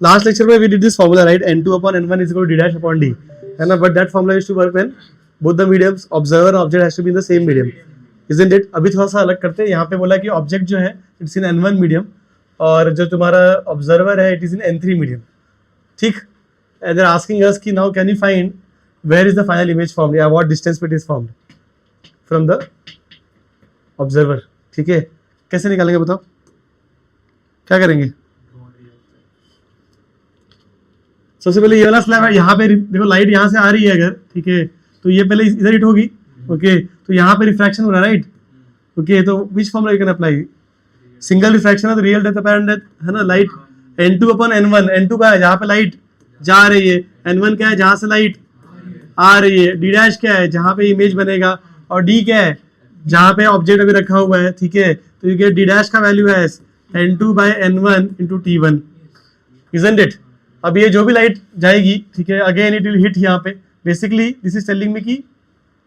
Last lecture में we did this formula right, n2 upon n1 is equal to d dash upon d, है ना, but that formula used to work when both the mediums observer and object has to be in the same medium, isn't it? अभी थोड़ा सा अलग करते हैं, यहाँ पे बोला कि ऑब्जेक्ट जो है इट्स इन n1 मीडियम और जो तुम्हारा ऑब्जर्वर है it is in n3 medium, ठीक. And they are asking us कि now can you find where is the final image formed या व्हाट डिस्टेंस पे it is formed from the observer, ठीक है. कैसे निकालेंगे बताओ, क्या करेंगे? सबसे पहले ये वाला स्लैब है, यहाँ पे देखो लाइट यहाँ से आ रही है अगर, ठीक है, तो ये पहले इधर हिट होगी, ओके, तो यहाँ पे रिफ्रैक्शन हो रहा है राइट, ओके, तो which formula you can apply? Single refraction है तो रियल डेप्थ अपैरेंट डेप्थ, है ना, light n2 upon n1, n2 का है जहाँ पे लाइट जा रही है, n1 क्या है जहाँ से लाइट आ रही है, d डैश क्या है जहाँ पे इमेज बनेगा, और d क्या है जहाँ पे ऑब्जेक्ट अभी रखा हुआ है, ठीक है. तो ये d डैश का वैल्यू है n2 by n1 into t1, isn't it? अब ये जो भी लाइट जाएगी, ठीक है, अगेन इट विल हिट यहाँ पे. Basically this is telling me की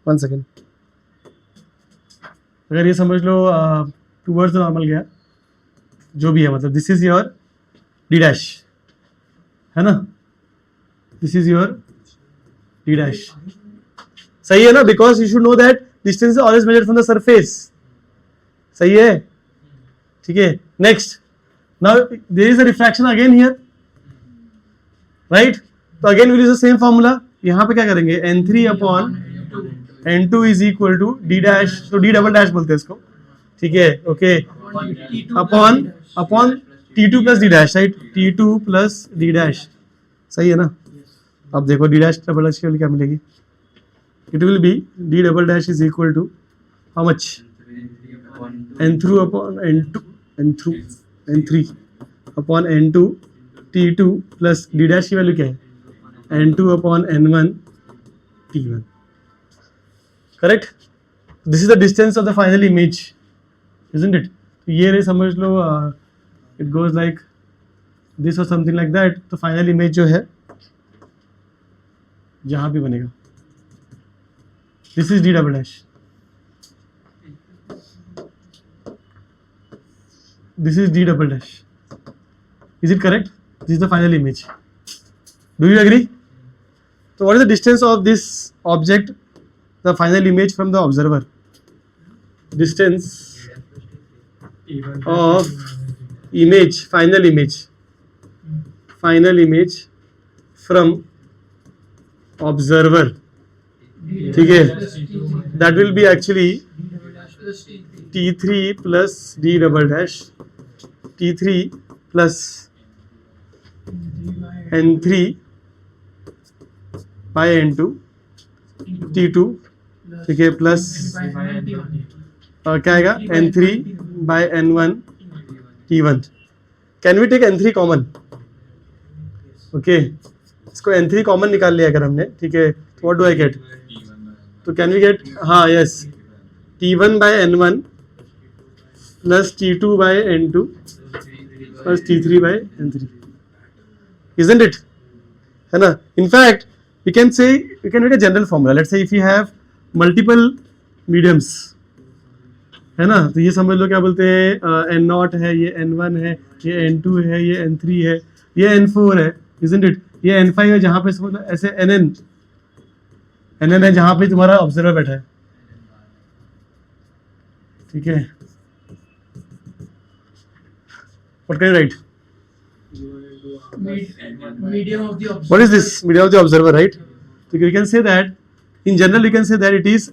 1 सेकेंड, अगर ये समझ लो टूवर्ड्स द नॉर्मल गया जो भी है, मतलब this is your D dash, है ना, this is your D dash, सही है ना, because you should know that distance is always measured from the surface, सही है, ठीक है. Next, now there is a refraction again here right, तो again will use the same formula. यहाँ पे क्या करेंगे, n3 upon n2 is equal to d dash, तो d डबल डैश बोलते हैं इसको, ठीक है, okay, upon t2 plus d dash right, t2 plus d dash, सही है ना. अब देखो d डैश डबल डैश के लिए क्या मिलेगी, it will be d double dash is equal to how much, n3 upon n3 upon n2 t2 plus d dash की वैल्यू क्या है, n2 upon n1 t1, correct? This is the distance of the final image, isn't it? तो ये रे समझ लो, it goes like this or something like that. तो final image जो है जहाँ भी बनेगा, this is d double dash, this is d double dash, is it correct? This is the final image. Do you agree? So what is the distance of this object, the final image from the observer? Distance of image, final image from observer, ठीक है, that will be actually t3 plus d double dash, t3 plus n3 by n2 t2, ठीक है, plus क्या आएगा n3 by n1 t1. Can we take n3 common, okay, इसको n3 common निकाल लिया अगर हमने, ठीक है, तो व्हाट डू आई गेट, तो कैन वी गेट, हाँ yes, t1 by n1 plus t2 by n2 plus t3 by n3, isn't it, है ना. In fact you can say, you can make a general formula. Let's say if you have multiple mediums, है ना, तो ये समझ लो क्या बोलते हैं, n0 है, ये n1 है, ये n2 है, ये n3 है, ये n4 है, isn't it? ये n5 है जहाँ पे समझ लो ऐसे nn है जहाँ पे तुम्हारा ऑब्जर्वर बैठा है, ठीक है. What can you write? Medium of the observer. What is this? Medium of the observer, right? So you can say that in general you can say that it is,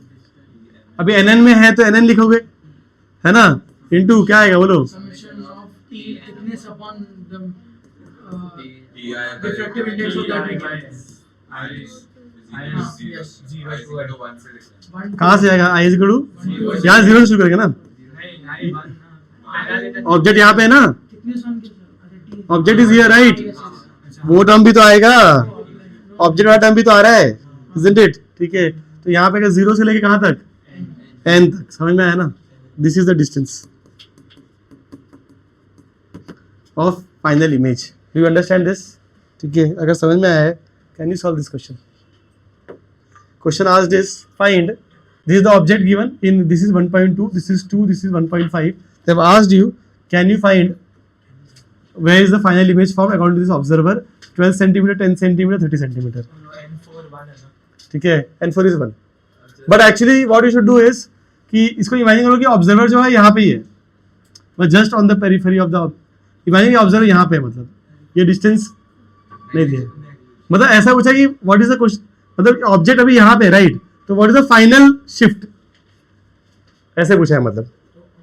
अभी nn में है तो nn लिखोगे, है ना, into क्या आएगा बोलो, Summation of t thickness upon the diffractive index of that region. कहाँ से आएगा, i is equal to, यहाँ 0 से शुरू करेंगे ना, ऑब्जेक्ट यहाँ पे है ना, Thickness on the object is here right, वो टर्म भी तो आएगा, ऑब्जेक्ट वाला टर्म भी तो आ रहा है, isn't it? ठीक है, तो यहाँ पे 0 से लेके कहाँ तक, n तक, समझ में आया ना. This is the distance of final image. Do you understand this? ठीक है, अगर समझ में आया है, can you solve this question. Question asked is find, this is the object given in, this is 1.2, this is 2, this is 1.5. They have asked you, can you find where is the final image formed according to this observer 12 centimeter 10 centimeter 30 centimeter ठीक है n4 is 1 but actually what you should do is कि इसको imagine करो कि observer जो है यहाँ पे ही है but just on the periphery of the imagine observer यहाँ पे है मतलब ये डिस्टेंस नहीं दिया मतलब ऐसा पूछा कि व्हाट इज द क्वेश्चन मतलब ऑब्जेक्ट अभी यहाँ पे राइट तो what is the final shift ऐसे पूछा है मतलब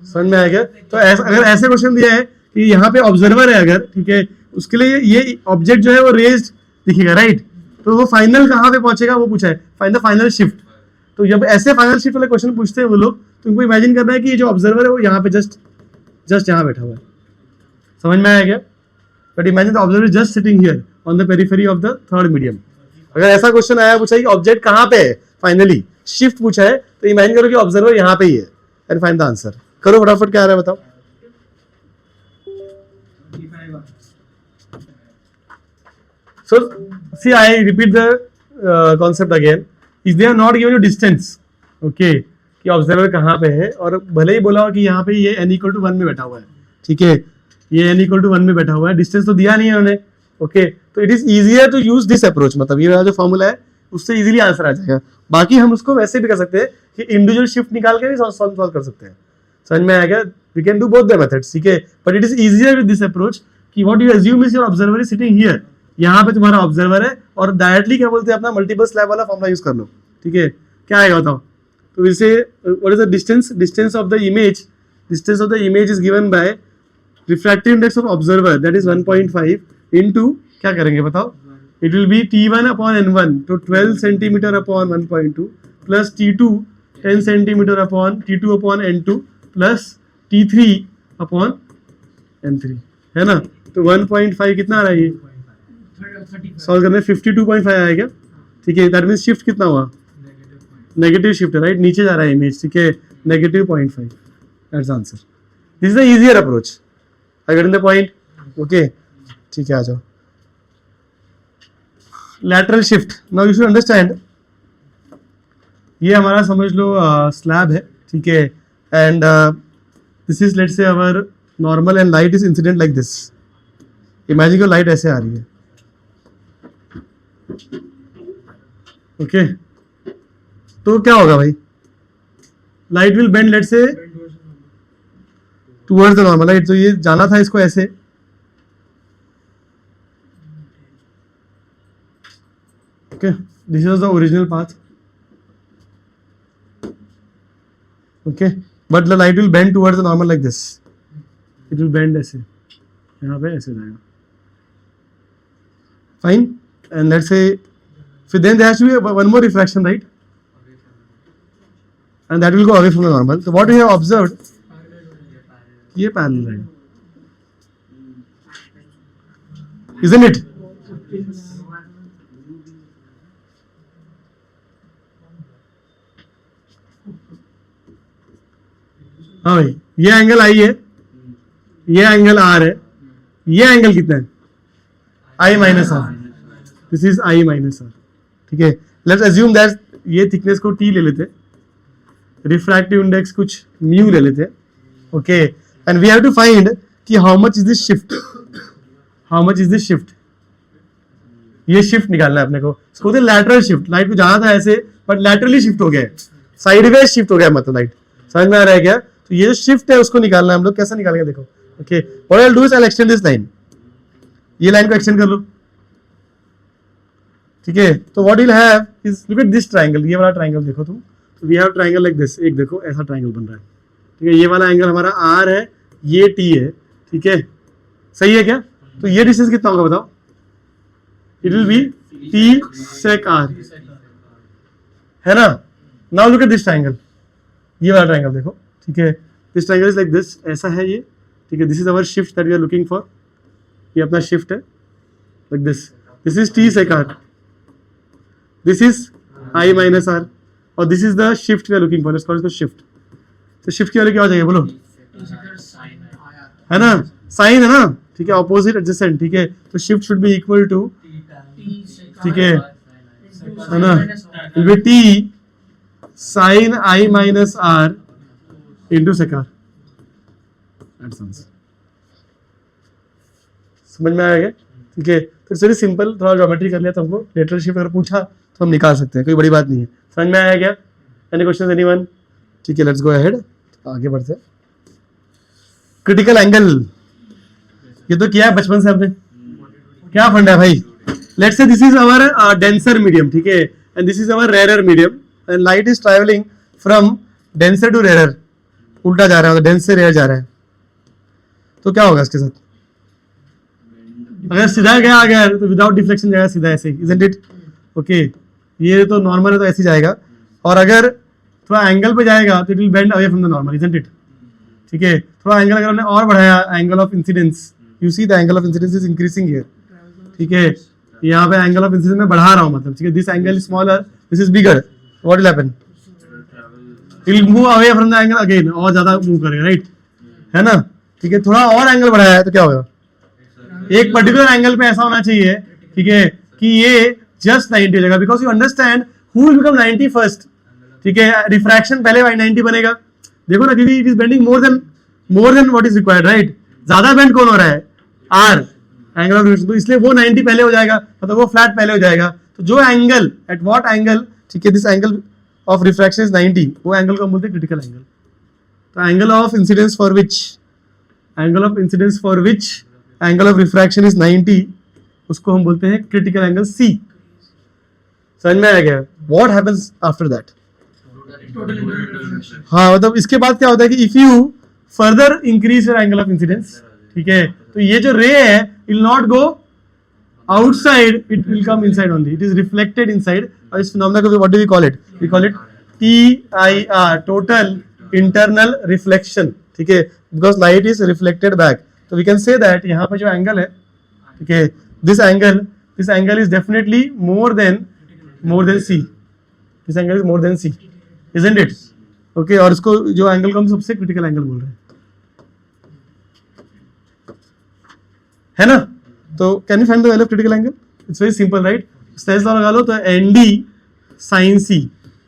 समझ में आएगा तो अगर ऐसे क्वेश्चन दिया है कि यहाँ पे ऑब्जर्वर है अगर ठीक है उसके लिए ये ऑब्जेक्ट जो है वो रेज्ड दिखेगा राइट तो वो फाइनल कहाँ पे पहुंचेगा वो पूछा है फाइंड द फाइनल शिफ्ट तो जब ऐसे फाइनल शिफ्ट वाले क्वेश्चन पूछते हैं वो लोग तो उनको इमेजिन करना है कि ये जो ऑब्जर्वर है वो यहाँ पे जस्ट यहाँ बैठा हुआ है समझ में आया क्या but imagine the observer is just sitting here on the periphery of the third medium अगर ऐसा क्वेश्चन आया पूछा कि ऑब्जेक्ट कहाँ पे है फाइनली शिफ्ट पूछा है तो इमेजिन करो कि ऑब्जर्वर यहाँ पे ही है एंड फाइंड द आंसर करो फटाफट क्या आ रहा है बताओ so see I repeat the concept again is they have not given you distance okay कि ऑब्जर्वर कहाँ पे है और भले ही बोला हो कि यहाँ पे ये n equal to 1 में बैठा हुआ है ठीक है ये n equal to 1 में बैठा हुआ है डिस्टेंस तो दिया नहीं है उन्होंने ओके तो it is easier to use this approach मतलब ये वाला जो फॉर्मूला है उससे इजीली आंसर आ जाएगा बाकी हम उसको वैसे भी कर सकते हैं कि इंडिविजुअल शिफ्ट निकाल के भी सॉल्व कर सकते हैं समझ में आएगा we can do both the methods ठीक है but it is easier with this approach कि what you assume is your observer is sitting here यहाँ पे तुम्हारा ऑब्जर्वर है और डायरेक्टली क्या बोलते हैं अपना मल्टीपल स्लैब वाला फॉर्मूला यूज कर लो ठीक है क्या आएगा बताओ तो इसे what is the distance of the image is given by refractive index of observer that is 1.5 into क्या करेंगे बताओ it will B t1 upon n1 तो 12 centimetre upon 1.2 plus t2 10 centimetre upon t2 upon n2 plus t3 upon n3 है ना तो 1.5 कितना आ रहा है ये सॉल्व करने 52.5 आएगा ठीक है दैट मींस शिफ्ट कितना हुआ नेगेटिव शिफ्ट है राइट नीचे जा रहा है इमेज ठीक है -0.5 that's answer this is the easier approach I get in the point okay ठीक है आ जाओ lateral shift now you should understand ये हमारा समझ लो स्लैब है ठीक है and this is let's say our normal and light is incident like this imagine को लाइट ऐसे आ रही है ओके तो क्या होगा भाई लाइट विल बेंड लेट से टुवर्ड्स द नॉर्मल लाइट तो ये जाना था इसको ऐसे okay this is the original path okay but the light will bend towards the normal like this it will bend ऐसे यहाँ पे ऐसे जाएगा फाइन एंड लेट्स से फिर then there has to be one more refraction right and that will go away from the normal so what we have observed ये parallel है isn't it हाँ भाई ये एंगल आई है ये एंगल आर है ये एंगल कितना है I minus R this is I minus R ठीक है लेट्स अज्यूम दैट ये थिकनेस को t ले लेते रिफ्रैक्टिव इंडेक्स कुछ म्यू ले लेते okay and we have to find कि how much is this shift ये शिफ्ट निकालना है अपने को इसको बोलते हैं लैटरल शिफ्ट लाइट को जाना था ऐसे बट लैटरली शिफ्ट हो गया साइडवेज शिफ्ट हो गया मतलब लाइट समझ में आ रहा है क्या तो ये जो शिफ्ट है उसको निकालना है हम लोग कैसे निकालेंगे देखो okay what I will do is I will extend this line ये लाइन को एक्सटेंड कर लो ठीक है तो what will have is look at this triangle ये वाला ट्रायंगल देखो तुम तो we have triangle like this एक देखो ऐसा ट्रायंगल बन रहा है ठीक है ये वाला एंगल हमारा आर है ये टी है ठीक है सही है क्या तो ये डिस्टेंस कितना होगा बताओ it will be T sec R है ना now look at this triangle ये वाला ट्रायंगल देखो ठीक है this triangle is like this ऐसा है ये ठीक है this is our shift that we are looking for ये अपना शिफ्ट है like this is T sec R this is I minus R और this is the shift we are looking for let's call इसको shift तो shift की value क्या हो जाएगी बोलो है ना साइन है ना ठीक है ऑपोजिट एडजेसेंट ठीक है तो shift should be equal to ठीक है ना will be T sine I minus R into sec R that's answer समझ में आएगा? ठीक है, तो इट्स वेरी सिंपल. थोड़ा ज्योमेट्री कर लिया तो हमको लेटरल शिफ्ट अगर पूछा तो हम निकाल सकते हैं, कोई बड़ी बात नहीं है. समझ में आया क्या? Any question anyone? ठीक है, लेट्स गो अहेड, आगे बढ़ते हैं. क्रिटिकल एंगल, ये तो किया है बचपन से हमने. क्या फंड है भाई? Let's say this is our denser medium, ठीक है, and this is our rare medium, and light is travelling from denser to rare. उल्टा जा रहा है, डेंस से रेयर जा रहा है, तो क्या होगा इसके साथ? अगर सीधा गया अगर तो विदाउट डिफ्लेक्शन जाएगा सीधा ऐसे, इजंट इट? ओके, ये तो नॉर्मल है तो ऐसे जाएगा, और अगर थोड़ा एंगल पे जाएगा तो it will bend away from the normal, isn't it? ठीक है, थोड़ा एंगल अगर हमने और बढ़ाया, angle of incidence, you see the angle of incidence is increasing here. ठीक है, यहाँ पे एंगल ऑफ इंसिडेंस में बढ़ा रहा हूँ, मतलब ठीक है, this angle is smaller, this is bigger, what will happen? It will move away from the angle again, और ज्यादा मूव करेगा, राइट? है ना? ठीक है, थोड़ा और एंगल बढ़ाया है तो क्या होगा? एक पर्टिकुलर एंगल पे ऐसा होना चाहिए, ठीक है, कि ये जस्ट 90 हो जाएगा, because you understand who will become 90 first. ठीक है, रिफ्रैक्शन पहले 90 बनेगा, देखो ना, क्योंकि it is bending more than what is required, right? ज्यादा बेंड कौन हो रहा है? आर, एंगल ऑफ रिफ्रैक्शन, तो इसलिए वो 90 पहले हो जाएगा, मतलब वो फ्लैट पहले हो जाएगा. तो जो एंगल, एट व्हाट एंगल, ठीक है, this angle of refraction is 90, वो एंगल को हम बोलते हैं क्रिटिकल एंगल. तो angle of incidence for which angle of refraction is 90, उसको हम बोलते हैं क्रिटिकल एंगल सी. समझ में आ गया? What happens after that? हाँ, मतलब इसके बाद क्या होता है कि if you further increase your angle of incidence, ठीक है, तो ये जो रे है will not go outside, it will come inside only, it is reflected inside. और इस फिनोमेना को what do we call it? We call it TIR, total internal reflection. ठीक है, because light is reflected back. तो we can say that यहाँ पे जो angle है, ठीक है, this angle is definitely more than C. This angle is more than C, isn't it? Okay, और इसको जो एंगल को हम सबसे क्रिटिकल एंगल बोल रहे हैं, है ना? तो can you find the value of critical angle? It's very simple, right? Stage law लगा लो, तो ND sin C,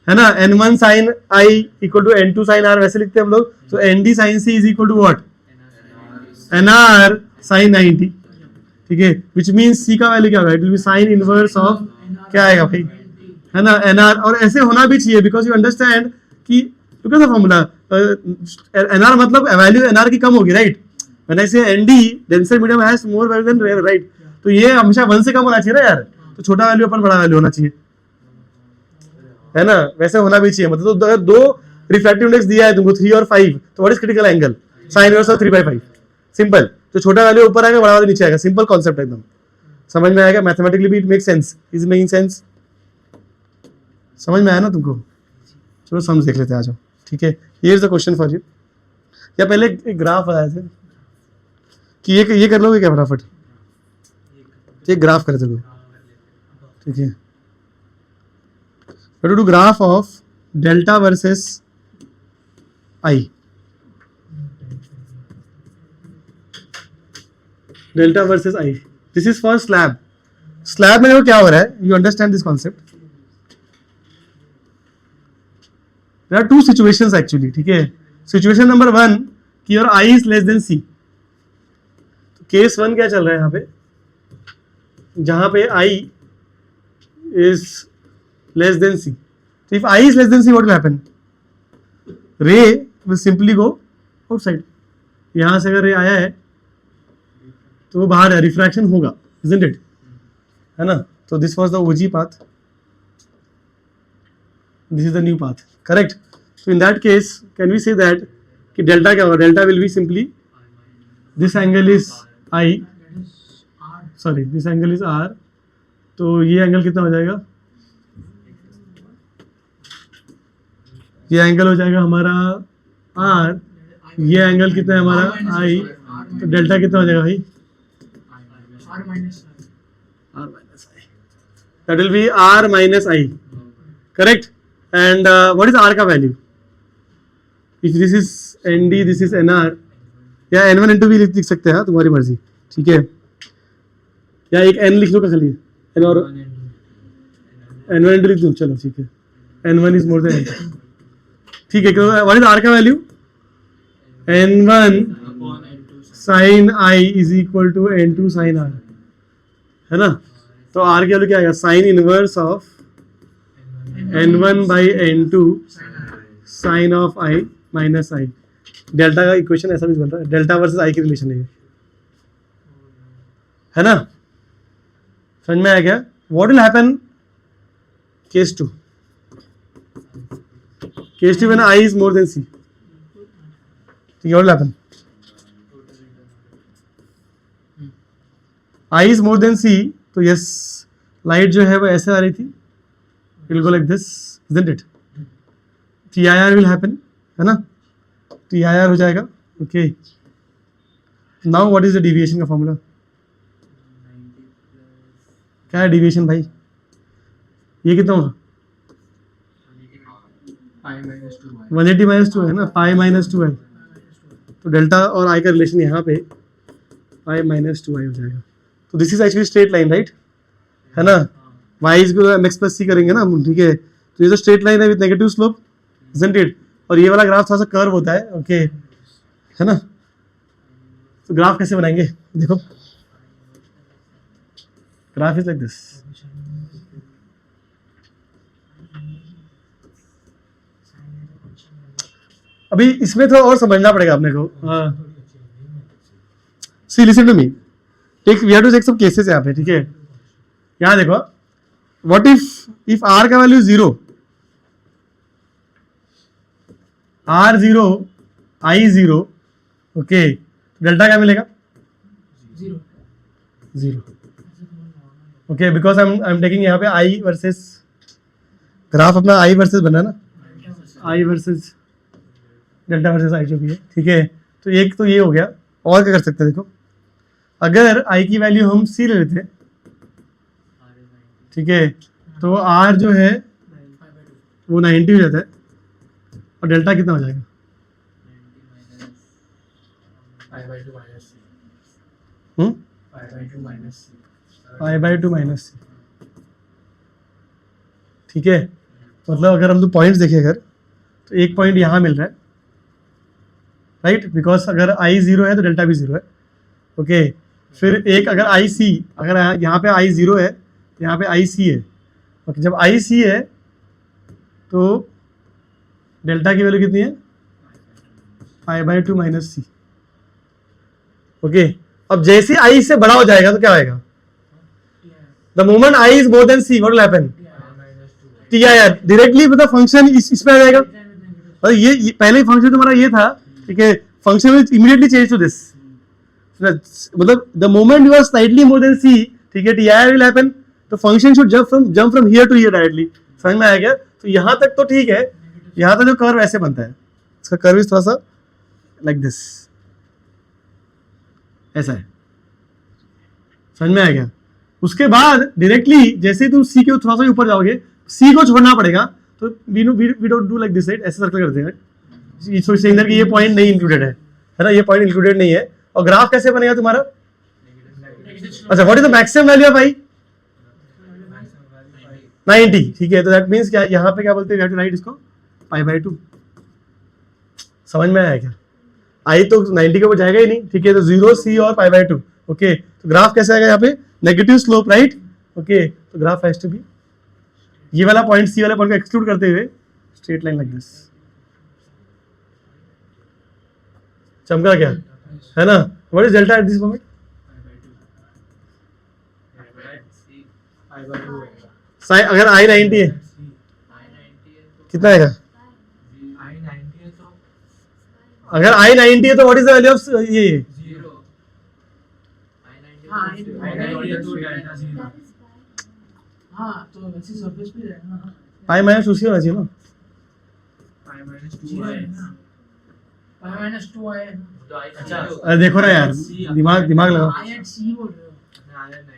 है ना, N1 sin I equal to N2 sin R, वैसे लिखते हैं हम लोग. तो ND sin C is equal to what? NR sin 90. ठीक है, विच मीन्स C का वैल्यू क्या होगा? It will be sine inverse of, क्या आएगा भाई? है ना, NR. और ऐसे होना भी चाहिए, बिकॉज यू अंडरस्टैंड कि बिकॉज ऑफ फॉर्मूला NR मतलब वैल्यू NR की कम होगी, right? When I say ND, denser medium has more value than rare, right? तो ये हमेशा 1 से कम होना चाहिए ना यार, तो छोटा वैल्यू अपन बड़ा वैल्यू होना चाहिए, है ना? वैसे होना भी चाहिए. मतलब तो अगर 2 रिफ्रैक्टिव इंडेक्स दिया है तुमको 3 और 5, तो what is critical angle? Sign inverse of 3/5. Simple. तो छोटा वैल्यू ऊपर आएगा, बड़ा वैल्यू नीचे आएगा. सिंपल कॉन्सेप्ट एकदम, समझ में आएगा? मैथमेटिकली भी it make sense. Is making sense? समझ में आया ना तुमको? चलो सम देख लेते हैं, आ जाओ. ठीक है, here is the question for you. या पहले एक ग्राफ बताया थे कि ये कर लोगे क्या फटाफट? ये ग्राफ कर दो, ठीक है. To do graph of delta versus I. Delta versus I, this is for slab. Slab में देखो क्या हो रहा है, you understand this concept. There are 2 situations actually, ठीक है. सिचुएशन नंबर 1 कि your I is less than C. Case 1 क्या चल रहा है यहाँ पे, जहां पे I is less than C. So if I is less than C, what will happen? Ray will simply go outside. यहां से अगर रे आया है तो वो बाहर है, रिफ्रैक्शन होगा, isn't it? है ना? तो this was the OG path. This is the new path. Correct? So in that case, can we say that कि डेल्टा क्या होगा? Delta will be simply this angle is I, sorry this angle is R. तो ये angle कितना हो जाएगा? ये angle हो जाएगा हमारा R. ये एंगल कितना है हमारा I. तो डेल्टा कितना हो जाएगा भाई? R minus I. That will be R minus I. Correct? And what is R का value? If this is ND, this is NR. या N1 N2 भी लिख सकते हैं, तुम्हारी मर्जी. ठीक है, या एक N लिख लो का खाली, N और N1 N2 लिख दूँ. चलो ठीक है, N1 is more then N2. ठीक है, व्हाट इज R का वैल्यू? N1 sine I is equal to n2 sine R, है ना? तो आर की वैल्यू क्या आएगा? Sine inverse of n1 by n2 sine of I minus I. डेल्टा का इक्वेशन ऐसा भी बन रहा है, डेल्टा वर्सेस आई की रिलेशन है ना? समझ में आया क्या? What will happen case 2? Case 2 when I is more than C, तो what will happen? I is more than C, तो यस लाइट जो है वो ऐसे आ रही थी, will go like this, isn't it? TIR will happen, है ना? TIR हो जाएगा। Okay, now what is the deviation का फॉर्मूला? क्या है डिविएशन भाई? ये कितना होगा? 180 माइनस 2 है ना, पाई माइनस 2 है, तो डेल्टा और आई का रिलेशन यहाँ पे पाई माइनस 2 आई हो जाएगा। तो this is actually straight line, right? है ना? वाई इज mx प्लस सी करेंगे ना, ठीक है? तो ये जो स्ट्रेट लाइन है with negative slope, isn't it? और ये वाला ग्राफ थोड़ा सा कर्व होता है, ओके, है ना? तो ग्राफ कैसे बनाएंगे? देखो, ग्राफ इज लाइक दिस। अभी इसमें थोड़ा और समझना पड़ेगा अपने को। See listen to me, take we have to take some cases यहाँ पे, ठीक है? यहाँ देखो, व्हाट इफ आर का value 0, R 0, I 0, okay, delta क्या मिलेगा? 0। Okay, because I am taking यहाँ पे आई वर्सेस, ग्राफ अपना आई वर्सेस बना ना, आई वर्सेस डेल्टा वर्सेस आई जो भी है, ठीक है? तो एक तो ये हो गया। और क्या कर सकते हैं? देखो, अगर आई की वैल्यू हम सी ले लेते हैं, ठीक है, तो आर जो है वो 90 हो जाता है, और डेल्टा कितना हो जाएगा? पाई बाई टू माइनस सी, ठीक है? मतलब अगर हम तो पॉइंट्स देखें अगर, तो एक पॉइंट यहाँ मिल रहा है, राइट? बिकॉज अगर आई 0 है तो डेल्टा भी 0 है, ओके? फिर एक अगर आई सी, अगर यहाँ पे आई 0 है, यहाँ पे आई सी है, ओके? जब आई सी है तो डेल्टा की वैल्यू कितनी है? Pi by two minus C, okay? अब जैसे आई से बड़ा हो जाएगा तो क्या आएगा? The moment I is more than C, what will happen? TIR directly, मतलब फंक्शन इसमें आ जाएगा। और ये पहले फंक्शन तुम्हारा ये था, ठीक है? Function will immediately change to this, मतलब the moment you are slightly more than C, ठीक है, TIR विल हैपन। तो function should jump from here to here directly. समझ में आ गया? तो यहाँ तक तो ठीक है, यहाँ तक जो कर्व ऐसे बनता है, इसका कर्व इज थोड़ा सा लाइक दिस, ऐसा है। समझ में आ गया? उसके बाद डायरेक्टली जैसे तुम सी के थोड़ा सा ऊपर जाओगे, सी को छोड़ना पड़ेगा, तो we don't do like this, right? ऐसे सर्कल कर देंगे कि ये पॉइंट नहीं इंक्लूडेड है ना, ये पॉइंट इंक्लूडेड नहीं है। और ग्राफ कैसे बनेगा तुम्हारा? अच्छा, what is the maximum value of I? 90, ठीक है? तो दैट मींस क्या, यहाँ पे क्या बोलते हैं, राइट इसको पाई बाई 2। समझ में आया क्या? आई तो 90 के ऊपर जाएगा ही नहीं, ठीक है? तो 0, सी और पाई बाई 2, ओके? तो ग्राफ कैसे आएगा यहाँ पे? Negative slope, right? ओके, तो ग्राफ हैज टू बी, ये वाला पॉइंट सी वाले पॉइंट को एक्सक्लूड करते हुए स्ट्रेट लाइन लाइक दिस। चमका क्या, है ना? What is delta at this moment? अगर आई 90 है कितना आएगा? अगर आई 90 है तो what is the value of ये? हाँ, तो वैसे सरफेस पे रहेगा ना, पाई माइनस 2 होना चाहिए ना? पाई माइनस 2 आए ना, पाई माइनस 2 आए ना। अरे देखो ना यार, दिमाग लगाओ। आई एट सी बोल रहे हो?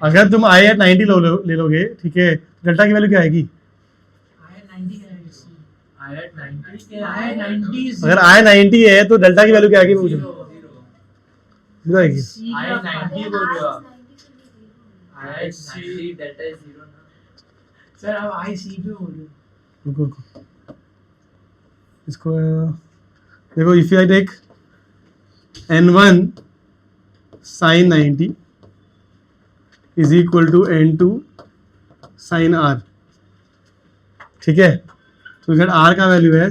अगर तुम आई एट 90 ले लोगे, ठीक है, डेल्टा की वैल्यू क्या आएगी? आई एट 90 क्या है? सी आई एट 90 आई एट 90। अगर आई 90 है तो डेल्टा की वैल्यू क्या आएगी? मुझे जीरो आएगी। आई 90 बोल रहे हो? आई सी डेल्टा इज 0 ना सर, अब आई सी पे बोल रहे हो? रुको, इसको देखो, if I take n1 sine 90 is equal to n2 sine r. ठीक है, तो इधर r का वैल्यू है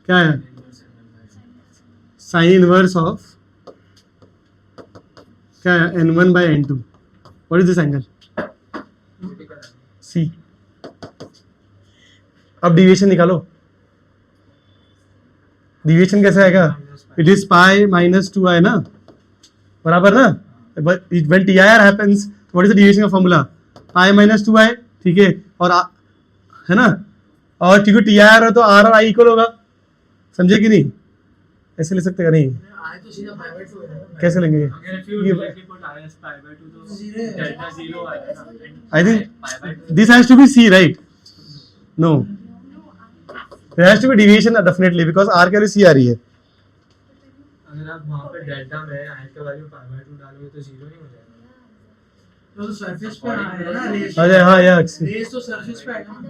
क्या है, साइन इनवर्स ऑफ क्या है n1 by n2. What is this angle c. अब डिविएशन निकालो. डिविएशन कैसे आएगा, it is pi minus 2i ना, बराबर ना. When TIR happens, what is the deviation का फॉर्मूला, पाई माइनस 2i. ठीक है, और है ना, और क्योंकि TIR है तो r और i इक्वल होगा. समझे कि नहीं, ऐसे ले सकते हैं नहीं, आए तो सीधा पाई बाय 2 है ना. कैसे लेंगे ये? अगर if you directly put I as pi by 2 तो delta 0 आएगा ना. I think pi by 2. this has to be c, right? No, there has to be deviation definitely because r के लिए c आ रही है. अगर आप वहाँ पे डेल्टा में I का वैल्यू pi by 2 डालोगे तो 0 नहीं हो जाएगा. तो सरफेस पे आया ना रेस. अरे हाँ यार, रेस तो सरफेस पे आएगा ना.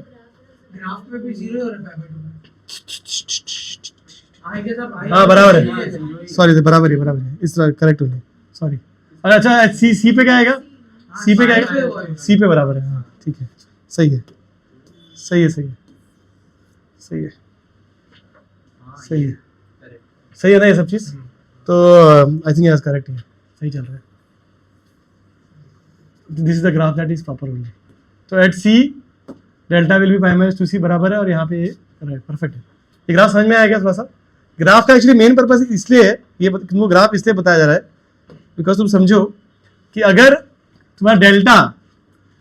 ग्राफ पे भी 0 हो रहा है पाई बाय 2 में. आएगा तब आएगा. हाँ बराबर है, सॉरी बराबर है, इस तरह करेक्ट होने, सॉरी. अच्छा सी पे क्या आएगा, सी पे क्या आएगा, सी पे बराबर है. हाँ ठीक है, सही है, सही है, सही है, सही है, सही है, सही है ना ये सब चीज़. तो आई थिंक यस करेक्ट है, सही चल रहा है. This is the graph that is proper only. तो at C delta will be pi minus 2c बराबर है, और यहाँ पे परफेक्ट है. ये ग्राफ समझ में आएगा थोड़ा सा. ग्राफ का एक्चुअली मेन पर्पस इसलिए है, ये तुमको ग्राफ इसलिए बताया जा रहा है बिकॉज तुम समझो कि अगर तुम्हारा डेल्टा,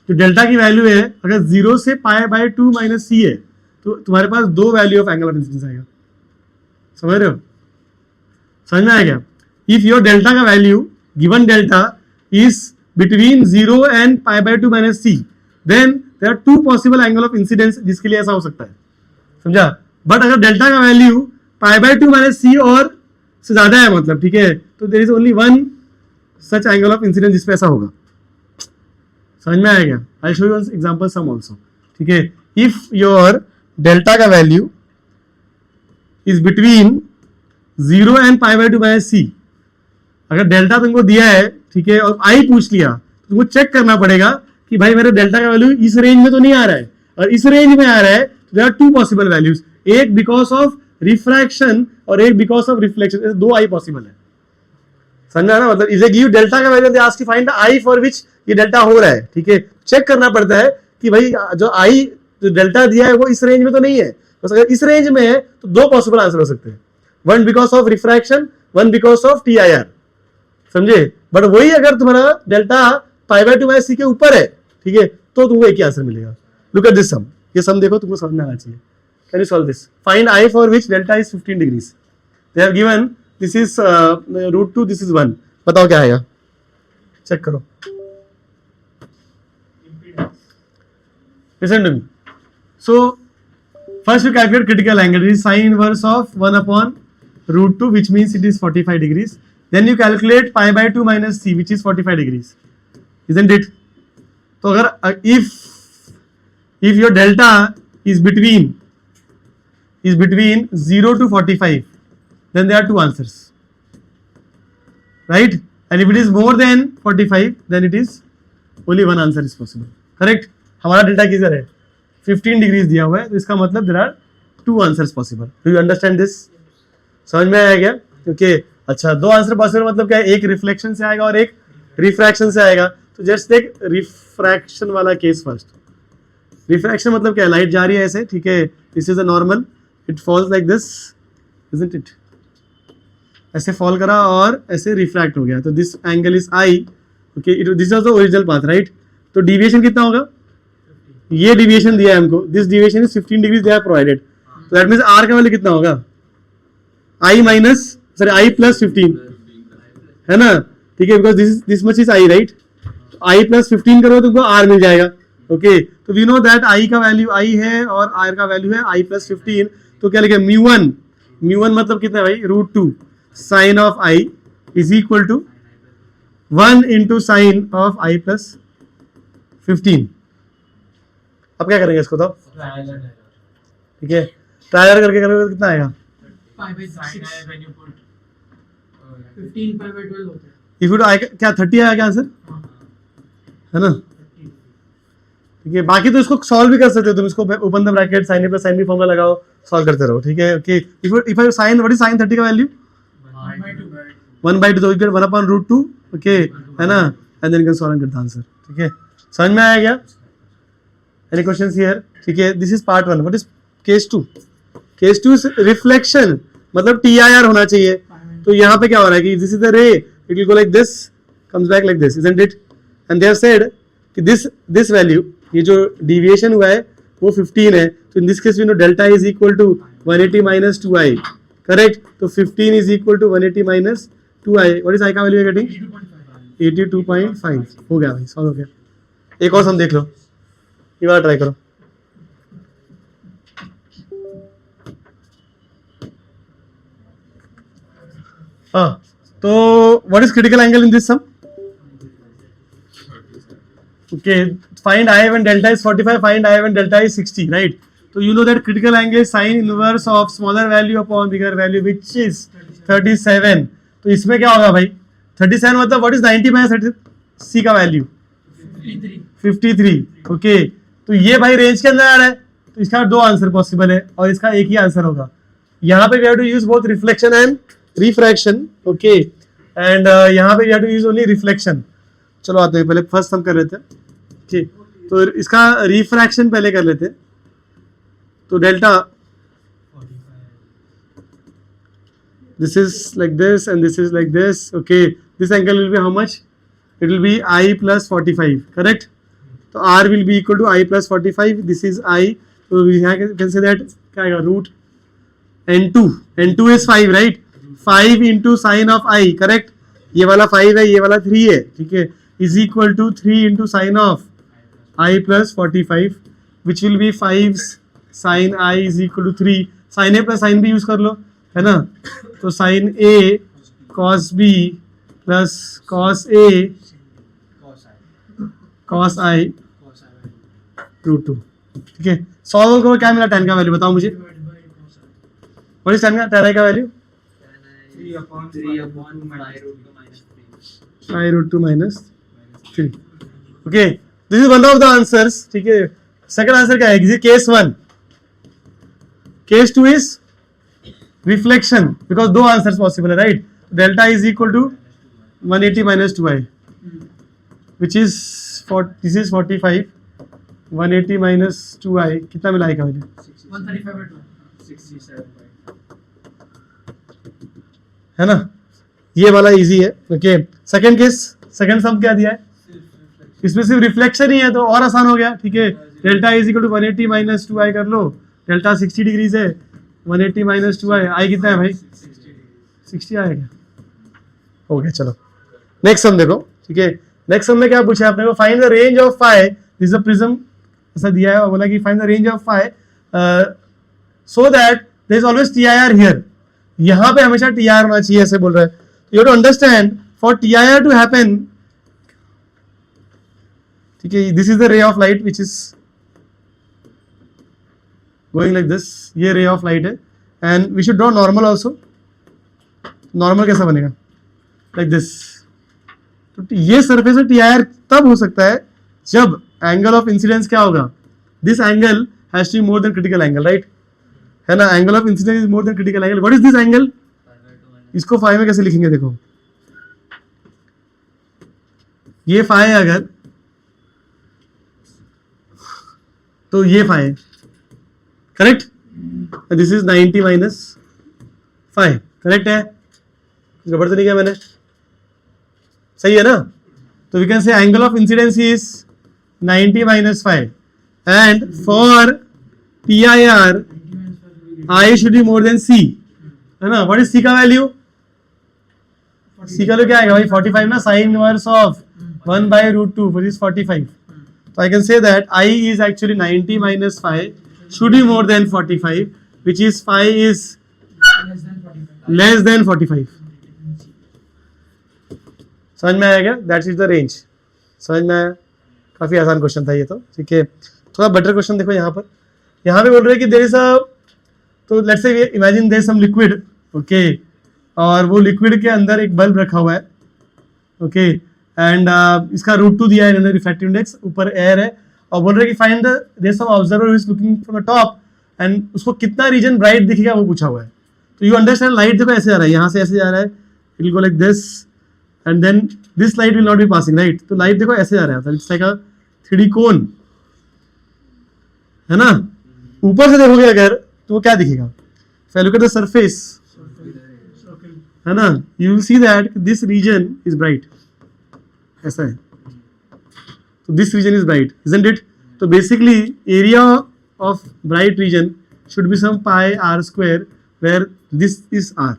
जो डेल्टा की वैल्यू है, अगर 0 से पाई बाय 2 माइनस c है, तो तुम्हारे पास दो value of angle of incidence आएगा. समझ रहे हो, समझ में आएगा. इफ योर डेल्टा का value given delta is between 0 and pi by 2 minus c, then there are two possible angle of incidence जिसके लिए ऐसा हो सकता है. समझा. बट अगर डेल्टा का value pi by 2 minus c और से ज्यादा है, मतलब ठीक है, तो there is only one such angle of incidence जिसपे ऐसा होगा. समझ में आएगा. I show you example some also. ठीक है, इफ योर डेल्टा का value is between 0 and pi by 2 minus c, अगर डेल्टा तुमको दिया है, ठीक है, और i पूछ लिया, तो तुमको चेक करना पड़ेगा कि भाई मेरे डेल्टा का वैल्यू इस रेंज में तो नहीं आ रहा है. और इस रेंज में आ रहा है तो there are two possible values, एक बिकॉज ऑफ रिफ्रैक्शन और एक बिकॉज ऑफ रिफ्लेक्शन. दो i पॉसिबल है. समझा ना, मतलब इज गिव डेल्टा का value, they ask to find the i for which ये डेल्टा हो रहा है. ठीक है, चेक करना पड़ता है कि भाई जो i जो डेल्टा दिया है वो इस रेंज में तो नहीं है. बस अगर इस रेंज में है तो दो पॉसिबल आंसर हो सकते हैं, one because of refraction, one because of TIR. समझे. बट वही अगर तुम्हारा delta pi by 2 minus c के ऊपर है, ठीक है, तो तुमको एक ही आंसर मिलेगा. लुक एट दिस सम, ये सम देखो, तुमको समझ में आना चाहिए. Can you solve this. Find i for which delta is 15 degrees. They have given this is √2, this is 1. बताओ क्या आएगा, चेक करो. Listen to me. So first you calculate critical angle. It is sin inverse of 1 upon √2, which means it is 45 degrees. Then you calculate pi by 2 minus c, which is 45 degrees. Isn't it? So अगर if your delta is between 0 to 45, then there are two answers, right? And if it is more than 45, then it is only one answer is possible. Correct? हमारा delta किधर है, 15 degrees दिया हुआ है, तो इसका मतलब there are two answers possible. Do you understand this. समझ में आया क्या. ओके अच्छा, दो आंसर पॉसिबल मतलब क्या है, एक रिफ्लेक्शन से आएगा और एक रिफ्रैक्शन से आएगा. तो जस्ट देख रिफ्रैक्शन वाला केस फर्स्ट. रिफ्रैक्शन मतलब क्या है, लाइट जा रही है ऐसे, ठीक है, this is a normal, it falls like this, isn't it, ऐसे फॉल करा और ऐसे रिफ्रैक्ट हो गया, तो this angle is i. Okay, this is the original path, right. तो डिविएशन कितना होगा, ये डिविएशन दिया है हमको, this deviation is 15 degree they are provided. तो दैट मींस r का वैल्यू कितना होगा, i minus sorry i plus 15 है ना. ठीक है, because this much is i, right. i plus 15 करो तो तुमको r मिल जाएगा. ओके, तो वी नो दैट i का वैल्यू i है और r का वैल्यू है i प्लस 15. तो क्या लिखे, μ1 मतलब कितना है भाई, √2 sine of i is equal to 1 into sine of i plus 15. अब क्या करेंगे इसको, तो ठीक है, ट्रायल करके करोगे तो कितना आएगा, पाई बाय 6. 15 पाई बाय 12 होता है। इफ यू क्या 30 आया क्या आंसर, हाँ, है ना? ठीक है, बाकी तो इसको सॉल्व भी कर सकते हो तुम, इसको open the bracket sine A plus sine B formula लगाओ, सॉल्व करते रहो, ठीक है? Okay, if I sine, what is sine 30 का वैल्यू 1/2, तो यू गेट 1/√2, ओके, है ना? And then you can solve and get the answer, ठीक है? समझ में आया क्या? Any questions here? ठीक है, this is part 1। What is case 2? Case 2 is reflection, मतलब TIR होना चाहिए। तो यहाँ पे क्या हो रहा है कि this is the ray, it will go like this, comes back like this, isn't it? And they have said कि दिस वैल्यू, ये जो डिविएशन हुआ है वो 15 है, तो in this case we know delta is equal to 180 minus 2i, correct? तो 15 is equal to 180 minus 2i, what is i का वैल्यू गेटिंग 82.5। हो गया भाई, सॉल्व हो गया। एक और सम देख लो, ये वाला ट्राई करो। हाँ, तो what is critical angle in this sum? Okay, find I when delta is 45, find I when delta is 60, right? So you know that critical angle is sin inverse of smaller value upon bigger value, which is 37. तो इसमें क्या होगा भाई? 37 मतलब what is 90 minus 30? C का value 53. Okay, तो ये भाई रेंज के अंदर आ रहा है, तो इसका दो आंसर पॉसिबल है और इसका एक ही आंसर होगा। यहाँ पे we have to use both reflection and refraction, okay? And यहाँ पे we have to use only reflection. चलो आते हैं, पहले फर्स्ट सम कर रहे थे, ठीक? तो इसका रिफ्रैक्शन पहले कर लेते। तो delta, this is like this and this is like this, okay? This angle will be how much? It will be I plus 45, correct? तो R will be equal to I plus 45, this is I, तो यहाँ can say that क्या आएगा, root N2 is 5, right? 5 into sine of I, correct? ये वाला 5 है, ये वाला 3 है, ठीक है? Is equal to 3 into sine of I plus 45, which will be 5 sin I is equal to 3. sin A plus sin B use कर लो, है ना? तो sin A cos B plus cos A cos I root 2, ठीक है? Solve करो, क्या मिला tan का वैल्यू बताओ मुझे। व्हाट इज tan का value? 3/2 I root 2 minus 3. Okay, this is one of the answers, ठीक है? सेकंड आंसर क्या है? Case 1। Case 2 is reflection, because दो आंसर्स पॉसिबल है, right? Delta is equal to 180 minus 2i, which is this is 45, 180 minus 2i, कितना मिला i का value? 135/2, है ना? ये वाला इजी है, ओके? सेकंड केस, सेकंड सम क्या दिया है? इसमें सिर्फ रिफ्लेक्शन ही है, तो और आसान हो गया, ठीक है? Delta is equal to 180 minus 2i कर लो, डेल्टा 60 डिग्रीज है, 180 माइनस 2i, i कितना है भाई? 60 आएगा, हो गया। चलो नेक्स्ट सम देखो, ठीक है? नेक्स्ट सम में क्या पूछा आपने को? Find the range of phi, this is a prism, ऐसा दिया है और बोला कि find the range of phi so that there is always TIR here, यहाँ पे हमेशा TIR होना चाहिए, ऐसे बोल रहा है। You have to understand, for TIR to happen, ठीक है, this is the ray of light which is going like this, ये रे ऑफ लाइट है, and we should draw normal also. Normal कैसा बनेगा? Like this. तो ये surface में TIR तब हो सकता है जब एंगल ऑफ इंसिडेंस क्या होगा? This angle has to be more than critical angle, right? है ना? Angle of incidence is more than critical angle. What is this angle? इसको फाई में कैसे लिखेंगे? देखो, ये फाई है अगर, तो ये phi, correct? This is 90 minus 5, correct है? गड़बड़ तो नहीं किया मैंने? सही है ना? तो we can say angle of incidence is 90 minus 5, and for TIR I should be more than C, है ना? व्हाट इज C का वैल्यू? C का वैल्यू क्या आएगा भाई? 45 ना, sine inverse of 1/√2, which is 45. So I can say that I is actually 90 minus 5 should be more than 45, which is 5 is less than 45. समझ में आया क्या? That is the range. समझ में आया? काफी आसान क्वेश्चन था ये तो, ठीक है? थोड़ा बेटर क्वेश्चन देखो यहाँ पर। यहाँ पे बोल रहे हैं कि there is a, तो let's say imagine there is some liquid, okay, और वो लिक्विड के अंदर एक बल्ब रखा हुआ है, ओके, एंड इसका √2 दिया है इन्होंने रिफ्रैक्टिव इंडेक्स, ऊपर एयर है और बोल रहे हैं कि find the rays of observer is looking from the top and उसको कितना रीजन ब्राइट दिखेगा वो पूछा हुआ है। तो यू अंडरस्टैंड लाइट देखो ऐसे जा रहा है, यहाँ से ऐसे जा रहा है, it will go like this and then this light will not be passing, right. तो लाइट देखो ऐसे जा रहा है, इट्स लाइक अ 3D कोन, है ना। ऊपर से देखोगे अगर तो वो क्या दिखेगा, if I look at the surface, है ना, you will see that this region is bright, ऐसा है, तो this region is bright, isn't it. तो basically area of bright region should be some pi r square where this is r,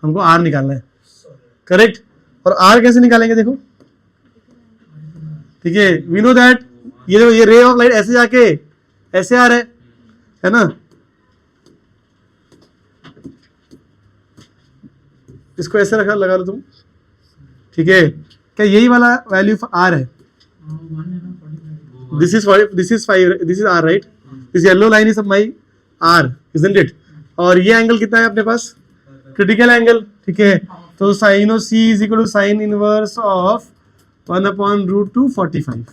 हमको r निकालना है, correct. और r कैसे निकालेंगे देखो, ठीक है, वी नो दैट ये रे ऑफ लाइट ऐसे जाके ऐसे आ रहा है ना, इसको ऐसे रखा लगा लो तुम, ठीक है, क्या यही वाला वैल्यू r है, this is 5, this is r, right, this yellow line is my r, isn't it. और ये एंगल कितना है अपने पास, क्रिटिकल एंगल, ठीक है, तो sine of c is equal to sine inverse of 1/√2 45,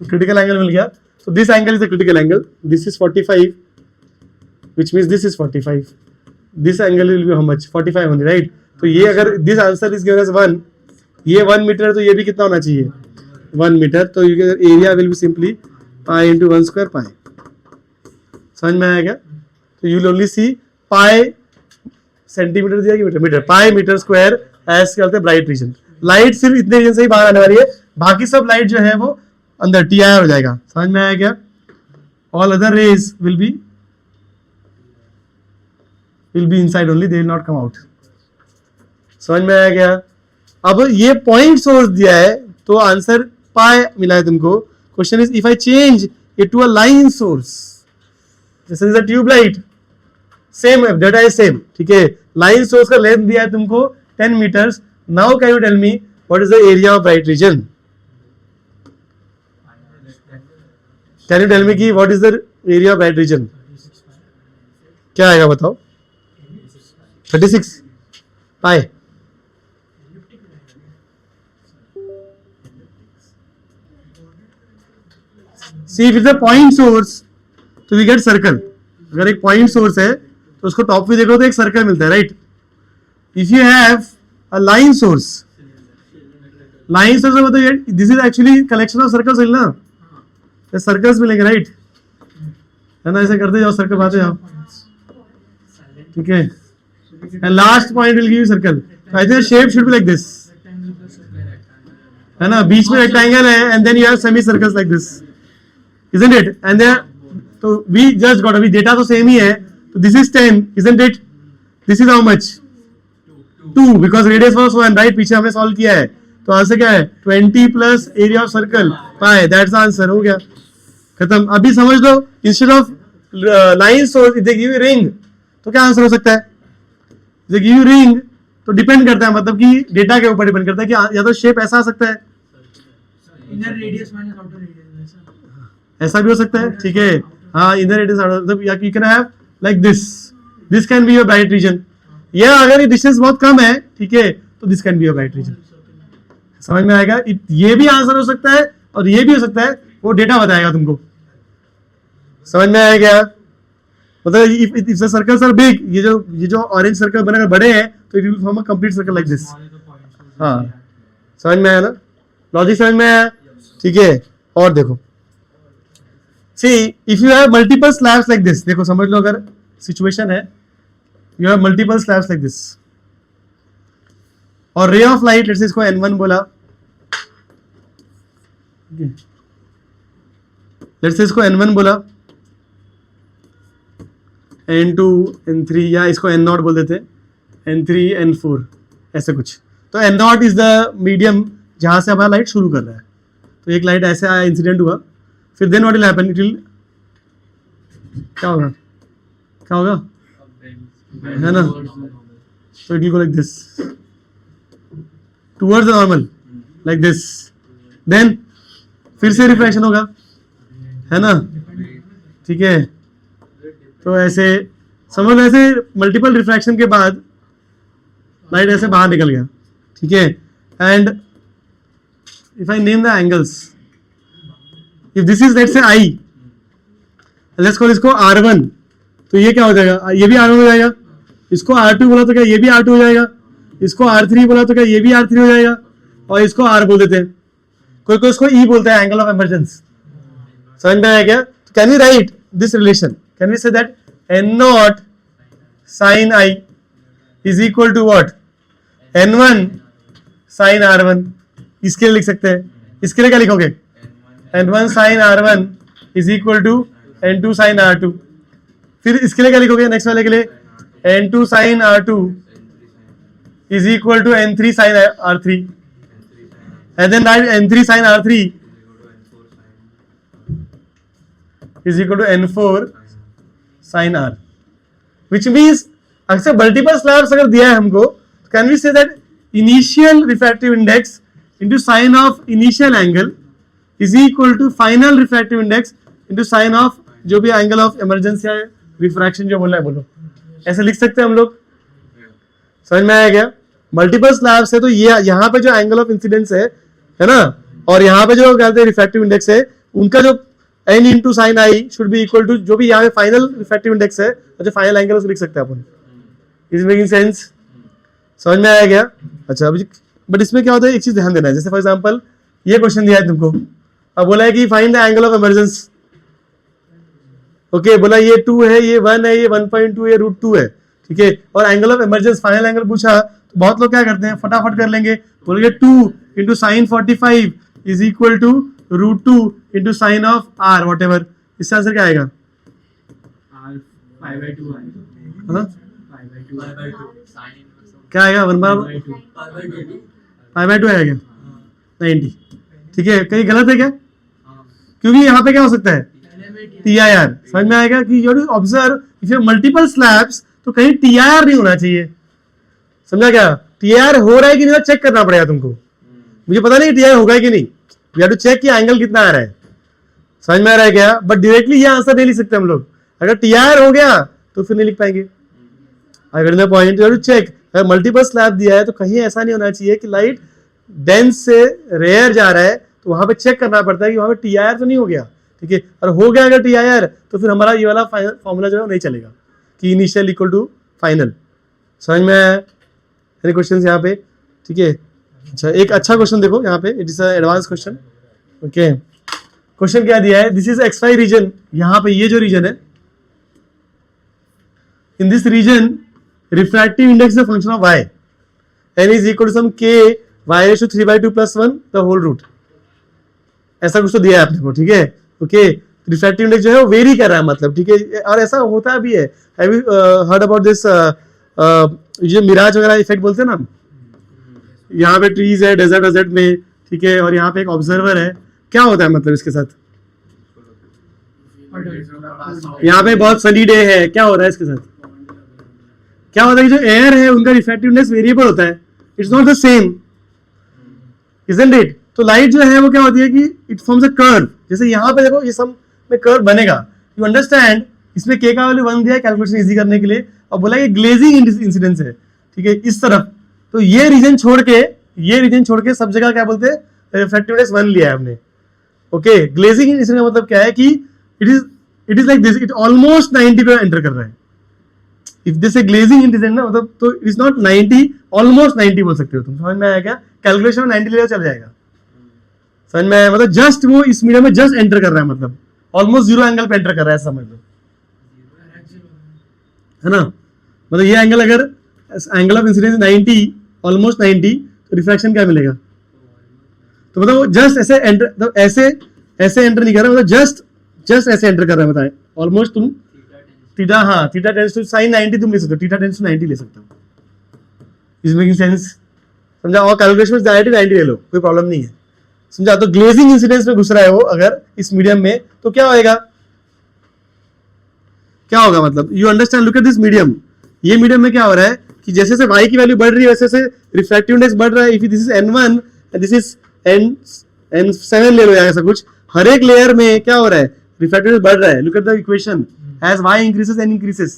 तो क्रिटिकल एंगल मिल गया। तो this angle is a critical angle, this is 45 which means this is 45, this angle will be how much, 45 only, right। तो ये अगर this answer is given as 1, ये 1 metre, तो ये भी कितना होना चाहिए 1 मीटर, तो area will be simply pi into 1 square pi, समझ में आएगा। तो you will only see pi centimetre दिया कि metre, pi metre square as करते हैं ब्राइट रीजन। लाइट सिर्फ इतने रीजन से ही बाहर आने वाली है, बाकी सब लाइट जो है वो अंदर TIR हो जाएगा, समझ में आया क्या। All other rays will be inside only, they will not come out, समझ में आया क्या। अब ये पॉइंट सोर्स दिया है तो आंसर पाई मिला है तुमको। Question is if I change it to a line source, this is a tube light, same data is same, ठीक है, लाइन सोर्स का लेंथ दिया है तुमको 10 meters. Now can you tell me what is the area of bright region, can you tell me कि what is the area of bright region, क्या आएगा बताओ, 36 पाई। See if it's a point source तो we get circle, अगर एक point source है तो उसको टॉप पे देखो तो एक सर्कल मिलता है, right. If you have a line source, line source मतलब this is actually collection of circles है ना, सर्कल्स मिलेंगे, राइट, है ना, ऐसे करते जाओ, सर्कल पाते जाओ, ठीक है, and last point will give you circle. I think shape should be like this, है ना, बीच में रेक्टेंगल है and then you have semi circles like this, isn't it, and there, तो we just got, अभी डेटा तो same ही है, तो this is 10, isn't it, this is how much 2 because radius was 1, right, पीछे हमने सॉल्व किया है, तो आंसर क्या है 20 plus area of circle pi, that's answer, हो गया, खत्म। अभी समझ लो, instead of line source if they give you ring तो क्या आंसर हो सकता है, दे गिव यू रिंग तो डिपेंड करता है, मतलब कि डेटा के ऊपर डिपेंड करता है कि या तो शेप ऐसा आ सकता है, inner radius minus outer radius, ऐसा भी हो सकता है, ठीक है, हाँ, इधर इट इज या you can have like this, this can be your bright region, या अगर ये डिस्टेंस बहुत कम है, ठीक है, तो this can be your bright region, समझ में आएगा। ये भी आंसर हो सकता है और ये भी हो सकता है, वो डेटा बताएगा तुमको, समझ में आएगा। मतलब if the circles are big, ये जो ऑरेंज सर्कल बनेगा बड़े हैं तो it will form a complete circle like this, हाँ, समझ में आया ना, लॉजिक समझ में आया, ठीक है। और देखो, see if you have multiple slabs like this, देखो समझ लो, अगर सिचुएशन है you have multiple slabs like this और ray of light, let's say इसको n1 बोला, let's say इसको n1 बोला, n2 n3 या इसको n0 बोल देते, n3 n4 ऐसे कुछ। तो n0 इज द मीडियम जहां से हमारा लाइट शुरू कर रहा है, तो एक लाइट ऐसे आया, इंसिडेंट हुआ, फिर then what will happen, it will क्या होगा, है ना, तो it will go like this towards the normal like this, then फिर से रिफ्रैक्शन होगा, है ना, ठीक है, तो ऐसे समझ ऐसे मल्टीपल रिफ्रैक्शन के बाद लाइट ऐसे बाहर निकल गया, ठीक है. And if I name the angles, if this is let's say I, let's call इसको R1, तो ये क्या हो जाएगा, ये भी R1 हो जाएगा. इसको R2 बोला तो क्या ये भी R2 हो जाएगा. इसको R3 बोला तो क्या ये भी R3 हो जाएगा. और इसको R बोल देते हैं. कोई कोई इसको E बोलता है, एंगल ऑफ एमर्जेंस. समझ में आया क्या? Can we write this relation? Can we say that N0 sin I is equal to what? N1 sin R1. इसके लिए लिख सकते हैं. इसके लिए क्या लिखोगे? N1 sin R1 is equal to N2 sin R2. फिर इसके लिए क्या लिखोगे नेक्स्ट वाले के लिए? N2 sin R2 is equal to N3 sin R3. And then write N3 sin R3 is equal to N4 sin R. Which means अक्सर multiple slabs अगर दिया है हमको, can we say that initial refractive index into sine of initial angle is equal to final refractive index into sine of जो भी angle of emergency या refraction जो बोला है बोलो. ऐसे लिख सकते हैं हम लोग. समझ में आया क्या? मल्टीपल स्लैब्स है तो ये यहाँ पे जो एंगल ऑफ इंसिडेंस है ना, और यहाँ पे जो कहते हैं रिफ्रैक्टिव इंडेक्स है, उनका जो n into sine i should be equal to जो भी यहाँ पे फाइनल रिफ्रैक्टिव इंडेक्स है और जो फाइनल एंगल उसको लिख सकते हैं अपन. Is making sense? समझ में आया क्या? अच्छा, बट इसमें क्या होता है, एक चीज ध्यान देना है. जैसे फॉर एग्जांपल ये क्वेश्चन दिया है तुमको, अब बोला है कि find the angle of emergence. Okay, बोला ये 2 है, ये 1 है, ये 1.2, ये √2 है, ठीक है. और angle of emergence final angle पूछा तो बहुत लोग क्या करते हैं, फटाफट कर लेंगे, बोलेंगे 2 into sine 45 is equal to √2 into sine of R whatever. इसका आंसर क्या आएगा? हाँ? क्या आएगा? 1/2 आएगा क्या? 90. ठीक है, कहीं गलत है क्या? क्योंकि यहाँ पे क्या हो सकता है, TIR. समझ में आएगा कि you observe if you multiple slabs तो कहीं TIR नहीं होना चाहिए. समझा क्या? TIR हो रहा है कि नहीं चेक करना पड़ेगा तुमको. मुझे पता नहीं TIR होगा कि नहीं, वी हैव टू चेक कि एंगल कितना आ रहा है. समझ में आ रहा है क्या? बट डायरेक्टली ये आंसर नहीं लिख सकते हम लोग. अगर TIR हो गया तो फिर नहीं लिख पाएंगे. अगर point you have to check, अगर मल्टीपल स्लैब दिया है तो कहीं ऐसा नहीं होना चाहिए कि लाइट डेंस से रेयर जा रहा है तो वहां पे चेक करना पड़ता है कि वहां पे TIR तो नहीं हो गया. ठीक है, और हो गया अगर TIR तो फिर हमारा ये वाला फॉर्मूला जो है नहीं चलेगा कि इनिशियल इक्वल टू फाइनल. समझ में आया? एनी क्वेश्चंस यहाँ पे? ठीक है. अच्छा, एक अच्छा क्वेश्चन देखो यहाँ पे, it is advance question. Okay, question क्या दिया है, दिस इज XY रीजन. यहाँ पे ये जो रीजन है, in this region refractive index is a function of y. n is equal to some k y raised to 3/2 plus 1 the whole root. ऐसा कुछ तो दिया है आपने को. ठीक है, ओके. रिफ्रैक्टिव इंडेक्स जो है वो वेरी कर रहा है, मतलब ठीक है. और ऐसा होता भी है. Have you heard about this जो मिराज वगैरह इफेक्ट बोलते हैं ना, यहाँ पे ट्रीज है डेजर्ट में, ठीक है, और यहाँ पे एक ऑब्जर्वर है. क्या होता है मतलब इसके साथ, यहाँ पे बहुत सनी डे है, क्या हो रहा है इसके साथ? क्या होता है कि जो एयर है उनका रिफ्रैक्टिव इंडेक्स वेरिएबल होता है. It's not the same, isn't it? तो लाइट जो है वो क्या होती है कि इट फॉर्म्स अ कर्व. जैसे यहाँ पे देखो, ये सब में कर्व बनेगा. You understand? इसमें k का वैल्यू 1 दिया है कैलकुलेशन इजी करने के लिए, और बोला कि ग्लेजिंग इंसिडेंस है, ठीक है, इस तरफ. तो ये रीजन छोड़ के सब जगह क्या बोलते हैं, रिफ्रैक्टिव इंडेक्स 1 लिया है हमने. ओके, ग्लेजिंग इंसिडेंस का मतलब क्या है कि it is like this, it almost 90 पे एंटर कर रहा है. If this A glazing incident ना, मतलब तो इट इज नॉट 90, ऑलमोस्ट 90 बोल सकते हो तुम. समझ में आया क्या? कैलकुलेशन में 90 लेकर चल जाएगा. समझ में आया? मतलब जस्ट वो इस मीडियम में जस्ट एंटर कर रहा है, मतलब ऑलमोस्ट 0 एंगल पे एंटर कर रहा है, समझ लो, है ना. मतलब ये एंगल, अगर एंगल ऑफ इंसिडेंस 90, ऑलमोस्ट 90, तो रिफ्रैक्शन क्या मिलेगा? तो मतलब वो जस्ट ऐसे एंटर, मतलब ऐसे एंटर नहीं कर रहा, मतलब जस्ट ऐसे एंटर कर रहा है. बताए ऑलमोस्ट तुम थीटा, हाँ, थीटा टेंड्स टू साइन 90 तुम ले सकते हो, थीटा टेंड्स टू 90 ले सकते हो. Is making sense? समझा? और कैलकुलेशन में डायरेक्टली 90 ले लो, कोई प्रॉब्लम नहीं है. समझा? तो ग्लेजिंग इंसिडेंस में घुस रहा है वो अगर इस मीडियम में, तो क्या होएगा, क्या होगा? मतलब you understand, look at this medium. ये मीडियम में क्या हो रहा है कि जैसे जैसे y की वैल्यू बढ़ रही है वैसे वैसे रिफ्रैक्टिव इंडेक्स बढ़ रहा है. If this is n1 and this is n7 ले लो या ऐसा कुछ, हर एक लेयर में क्या हो रहा है, रिफ्रैक्टिव इंडेक्स बढ़ रहा है. Look at the equation, as y increases n increases.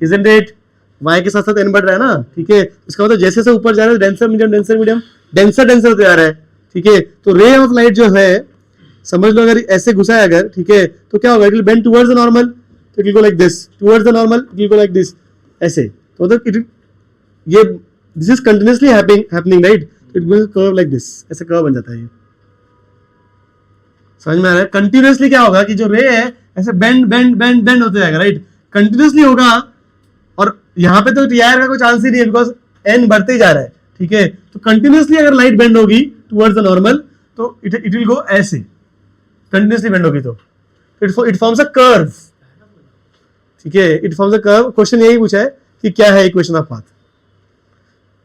isn't it? y के साथ साथ n बढ़ रहा है ना, ठीक है. इसका मतलब जैसे जैसे ऊपर जा रहा है denser medium denser medium denser denser होते जा रहा है, ठीक है. तो रे ऑफ लाइट जो है समझ लो अगर ऐसे घुसा है अगर, ठीक है, तो क्या होगा, it will bend towards the normal, तो it will go like this, towards the normal it will go like this, ऐसे. तो मतलब इट ये this is continuously happening right, it will curve like this, ऐसे कर्व बन जाता है ये. समझ में आ रहा है? कंटिन्यूअसली क्या होगा कि जो रे है ऐसे बेंड बेंड बेंड बेंड होते जाएगा राइट, कंटिन्यूअसली होगा. और यहाँ पे तो टीआर का कोई चांस ही नहीं है बिकॉज एन बढ़ते ही जा रहा है, ठीक है. तो कंटिन्यूअसली अगर लाइट बेंड होगी टुवर्ड्स द नॉर्मल तो इट विल गो ऐसे, कंटिन्यूअसली बेंड होगी तो इट फॉर्म्स अ कर्व, ठीक है. It forms a curve. Question यही पूछा है कि क्या है equation of path,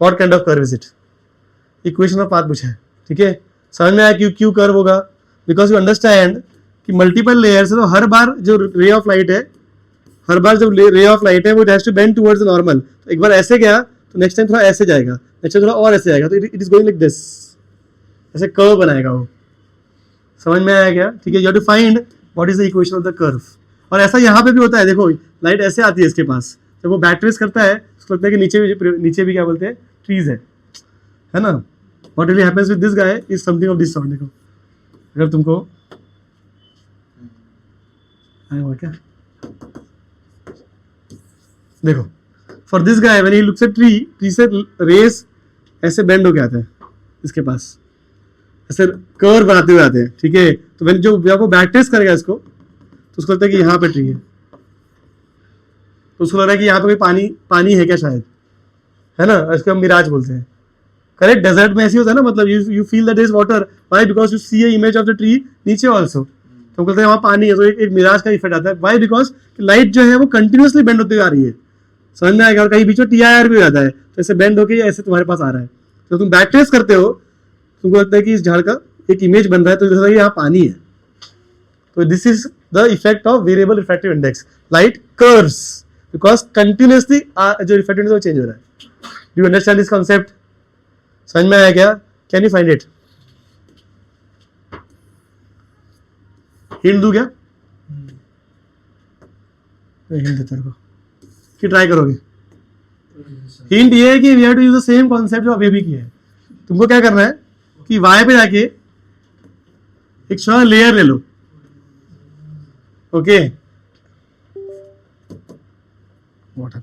what kind of curve is it, equation of path पूछा है, ठीक है. समझ में आया क्यों क्यों कर्व होगा, बिकॉज यू अंडरस्टैंड कि मल्टीपल लेयर्स है तो हर बार जो रे ऑफ लाइट है, हर बार जब रे ऑफ लाइट है वो it has to bend towards the normal. तो एक बार ऐसे गया तो नेक्स्ट टाइम थोड़ा ऐसे जाएगा, नेक्स्ट टाइम थोड़ा और ऐसे जाएगा, तो it is going like this, ऐसे कर्व बनाएगा वो. समझ में आया क्या, ठीक है. You have to find what is the equation of the curve. और ऐसा यहाँ पे भी होता है, देखो लाइट ऐसे आती है इसके पास, जब वो बैक ट्रेस करता है उसको लगता है कि नीचे भी क्या बोलते हैं ट्रीज है ना. What really happens with this guy is something of this sort. देखो अगर तुमको आया क्या, देखो for this guy when he looks at tree से रेस ऐसे बेंड होके आते हैं इसके पास, ऐसे कर्व बनाते हुए आते हैं, ठीक है. तो व्हेन जो वो बैक ट्रेस करेगा इसको तो उसको लगता है कि यहाँ पे ट्री है, तो उसको लग रहा है कि यहाँ पे कोई पानी है क्या शायद, है ना. इसको हम मिराज बोलते हैं, करेक्ट. डेजर्ट में ऐसे होता है ना, मतलब you feel that is water, why because you see a image of the tree नीचे ऑल्सो, तो बोलते हैं वहाँ पानी है, तो एक मिराज का इफेक्ट आता है. व्हाई बिकॉज लाइट जो है वो कंटिन्यूअसली बेंड होती आ रही है. समझ में आएगा. और कहीं बीच में टीआईआर भी हो जाता है, तो ऐसे बेंड होके ऐसे तुम्हारे पास आ रहा है. तो तुम बैक ट्रेस करते हो तुमको लगता है कि इस झाड़ का एक इमेज बन रहा है, तो जैसा कि यहाँ पानी है. तो this is the effect of variable refractive index. Light curves because continuously जो रिफ्रैक्टिव इंडेक्स वो चेंज हो रहा है. Do you understand this concept? समझ में आया क्या? Can you find it? Hint दूं क्या? हिंट देता हूं कि ट्राई करोगे. हिंट ये है कि we have to use the same concept जो अभी भी किया है. तुमको क्या करना है कि वाई पे जाके एक छोटा लेयर ले लो, ओके. Water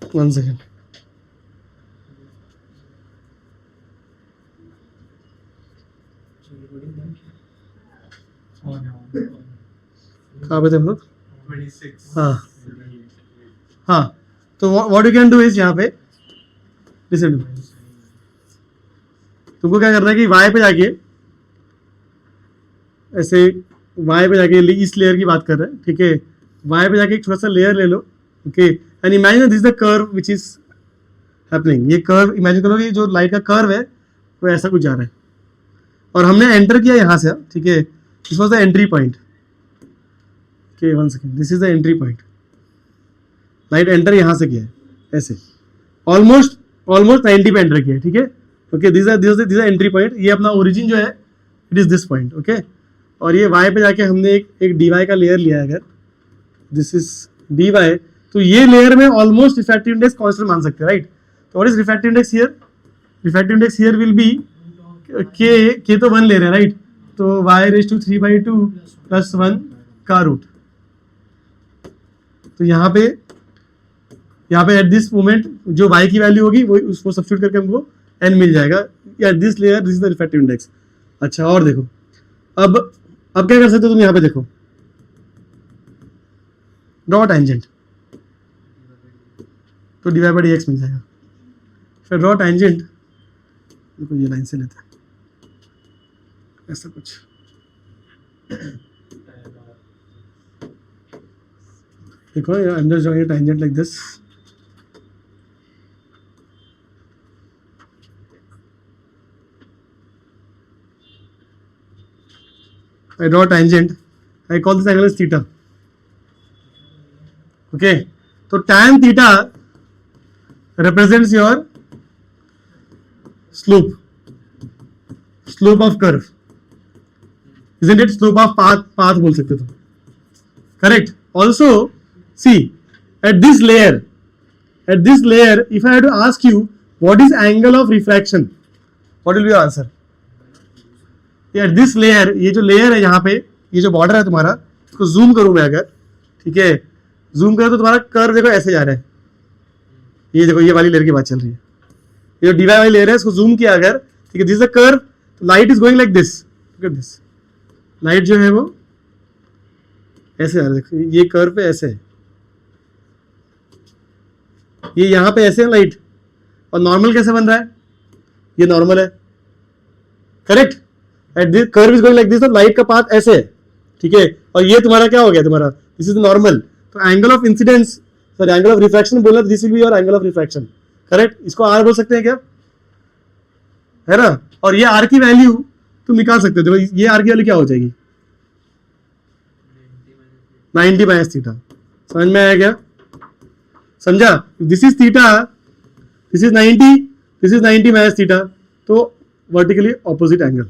one second. कहाँ पे थे हम लोग? हाँ. तो what you can do is यहाँ पे लिसन, तुमको क्या करना है कि वाई पे जाके ऐसे वाई पे जाके इस लेयर की बात कर रहे हैं, ठीक है. वाई पे जाके एक छोटा सा लेयर ले लो, okay. And imagine this the curve which is happening. ये कर्व इमेजिन करो कि जो लाइट का कर्व है वो ऐसा कुछ जा रहा है और हमने एंटर किया यहाँ से, ठीक है. This was the entry point, okay. One second, this is the entry point. Light enter यहाँ से किया है ऐसे, ऑलमोस्ट 90 पे एंटर किया है, ठीक है. Okay. This is entry point. ये अपना ओरिजिन जो है it is this point, okay. और ये वाई पे जाके हमने एक डी वाई का लेयर लिया है. अगर दिस इज डी वाई, तो ये लेयर में ऑलमोस्ट रिफ्रैक्टिव इंडेक्स कांस्टेंट मान सकते हैं, राइट. तो what is refractive index here? Refractive index here will be के तो 1 ले रहे हैं, राइट. तो y⁵2 + 1 का रूट. तो यहाँ पे एट दिस मोमेंट जो y की वैल्यू होगी वो उसको सब्स्टिट्यूट करके हमको n मिल जाएगा. या this layer, this is the refractive index. अच्छा, और देखो अब क्या कर सकते हो तुम यहाँ पे देखो, ड्रॉ टेंजेंट, तो dy/dx मिल जाएगा. फिर ड्रॉ टेंजेंट, देखो ये लाइन से लेते हैं ऐसा कुछ. देखो I am just drawing a tangent like this. I draw a tangent. I call this angle as theta. Okay. So tan theta represents your slope. Slope of curve, isn't it? Slope of path बोल सकते हो, correct. Also see at this layer if I had to ask you what is angle of refraction, what will be your answer? at this layer, ये जो layer है यहाँ पे, ये जो बॉर्डर है तुम्हारा, इसको जूम करूं मैं अगर, ठीक है, जूम करो तो तुम्हारा कर्व देखो ऐसे जा रहा है. ये देखो ये वाली लेयर की बात चल रही है, ये जो डीवाई वाली लेयर है इसको जूम किया अगर, ठीक है, this is the curve, light is going like this, look at this, light जो है वो ऐसे जा रहा है, देखो ये कर्व पे ऐसे है, ये यहाँ पे ऐसे है लाइट, और नॉर्मल कैसे बन रहा है, ये नॉर्मल है, correct. At this curve is going like this, तो लाइट का पाथ ऐसे है, ठीक है, और ये तुम्हारा क्या हो गया, तुम्हारा दिस इज नॉर्मल. तो angle of incidence, sorry angle of refraction बोला, this will be your angle of refraction, correct. इसको आर बोल सकते हैं क्या, है ना. और ये आर की वैल्यू तुम निकाल सकते हो, देखो ये आर की वैल्यू क्या हो जाएगी, 90 माइनस थीटा. समझ में आया क्या, समझा. This is theta, this is 90, this is 90 minus theta, तो वर्टिकली ऑपोजिट एंगल.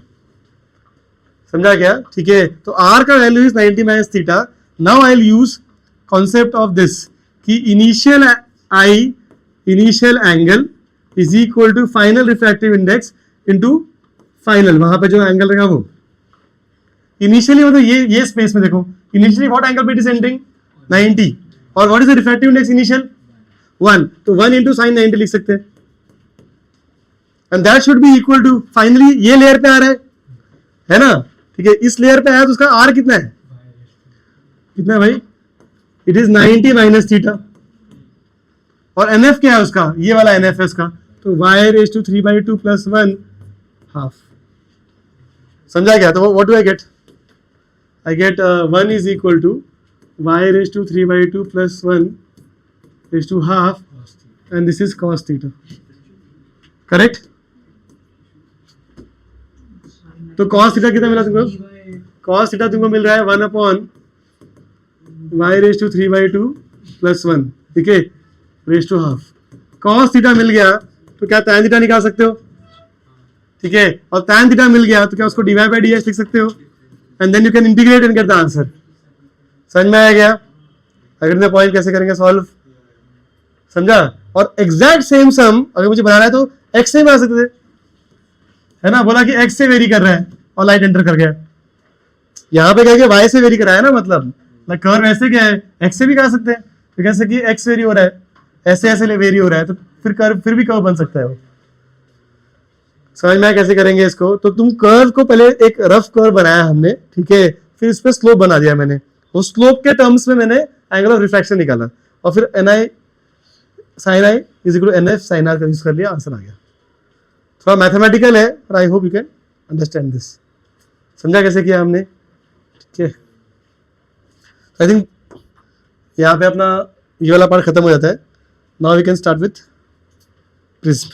समझा क्या, ठीक है. तो आर का value is 90 minus theta. Now I will use concept of this कि initial angle is equal to final refractive index into final, वहां पे जो एंगल रहेगा वो इनिशियली, मतलब ये स्पेस में देखो, इनिशियली व्हाट एंगल पे इट इज एंडिंग 90, और what is the refractive index initial 1, तो 1 इंटू साइन 90 लिख सकते हैं, and that should be equal to finally ये लेयर पे आ रहा है ना, ठीक है. इस लेयर पे आया तो उसका आर कितना है, कितना है भाई, इट इज 90 माइनस थीटा, और एनएफ क्या है उसका, ये वाला एनएफ है उसका, तो y raise to 3/2 plus 1 half. समझा क्या, तो what do I get, I get 1 is equal to y raise to 3/2 plus 1 raise to half, and this is cos theta, correct. तो cos थीटा कितना मिला तुमको, cos थीटा तुमको मिल रहा है 1 upon y raise to 3/2 plus 1, ठीक है, raise to half. cos theta मिल गया तो क्या tan थीटा निकाल सकते हो, ठीक है, और tan थीटा मिल गया तो क्या उसको dy by dx लिख सकते हो, and then you can integrate and get the answer. समझ में आया क्या, अगले पॉइंट कैसे करेंगे सॉल्व, समझा. और एग्जैक्ट सेम सम अगर मुझे बनाना है तो x से बना सकते थे, है ना, बोला कि x से वेरी कर रहा है और लाइट एंटर कर गया, यहाँ पे कह y से वेरी कराया ना, मतलब कर्व ऐसे क्या है, x से भी कर सकते हैं, तो कैसे कि x वेरी हो रहा है, ऐसे ऐसे वेरी हो रहा है, तो फिर कर्व फिर भी कर्व बन सकता है वो. समझ में कैसे करेंगे इसको, तो तुम कर्व को पहले एक रफ कर्व बनाया हमने, ठीक है, फिर इस पे स्लोप बना दिया मैंने, वो स्लोप के टर्म्स में मैंने एंगल ऑफ रिफ्रैक्शन निकाला, और फिर ni sin i is equal to nf sin r का यूज कर लिया, आंसर आ गया. थोड़ा मैथमेटिकल है, पर I hope you can understand this. समझा कैसे किया हमने, ठीक है. आई थिंक यहाँ पे अपना ये वाला पार्ट खत्म हो जाता है. Now we can start with prism.